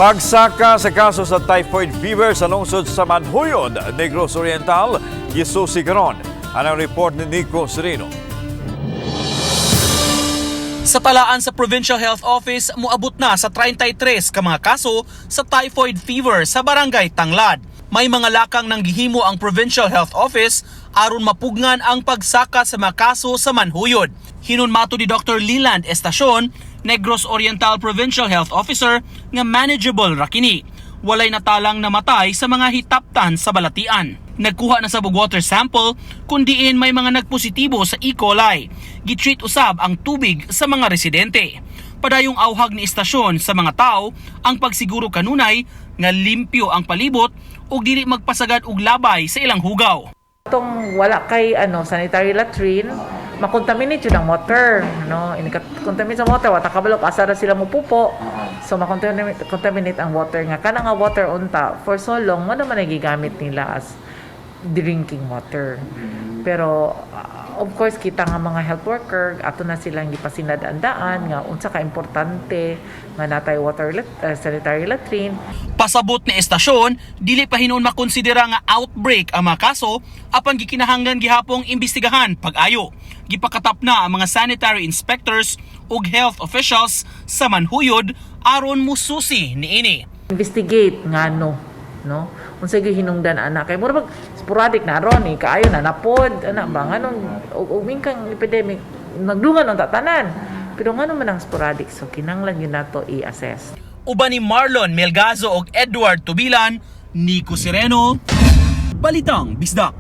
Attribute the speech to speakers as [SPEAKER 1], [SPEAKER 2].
[SPEAKER 1] Pagsaka sa kaso sa typhoid fever sa lungsod sa Manhuyod, Negros Oriental, gisusi karon. Anong report ni Nico Sereno?
[SPEAKER 2] Sa talaan sa Provincial Health Office, muabot na sa 33 ka mga kaso sa typhoid fever sa Barangay Tanglad. May mga lakang nang gihimo ang Provincial Health Office aron mapugnan ang pagsaka sa mga kaso sa Manhuyod. Hinunmato ni Dr. Leland Estacion, Negros Oriental Provincial Health Officer, nga manageable ra kini. Walay natalang namatay sa mga hitaptan sa balatian. Nagkuha na sa water sample kung diin may mga nagpositibo sa E. coli. Gitreat usab ang tubig sa mga residente. Padayong awhag ni istasyon sa mga tao ang pagsiguro kanunay nga limpyo ang palibot ug dili magpasagad og labay sa ilang hugaw.
[SPEAKER 3] Itong wala kay sanitary latrine, makontaminate yun ang water. Contaminate sa water, wata kabalo, asara sila mo pupo. So makontaminate ang water nga. Kana nga water unta, for so long, ano man nagigamit nila as drinking water. Pero of course kita nga mga health worker ato na silang gipasinad-andaan nga unsa ka importante nga natay sanitary latrine.
[SPEAKER 2] Pasabot ni estasyon, dili pa hinuon makonsidera nga outbreak ang mga kaso apan gikinahanglan gihapong imbestigahan pag-ayo. Gipakatap na ang mga sanitary inspectors ug health officials sa Manhuyod aron mususi niini.
[SPEAKER 3] Investigate ngano, no? Unsa gyud hinungdan ana kay mura sporadic na ron kaayo na napod ana ba nganong umingkang epidemic nagdungan ang tatanan. Pero ngano man ang sporadic, so kinahanglan yun nato i-assess.
[SPEAKER 2] Uban ni Marlon Melgazo ug Edward Tubilan, Nico Sereno, Balitang Bisdak.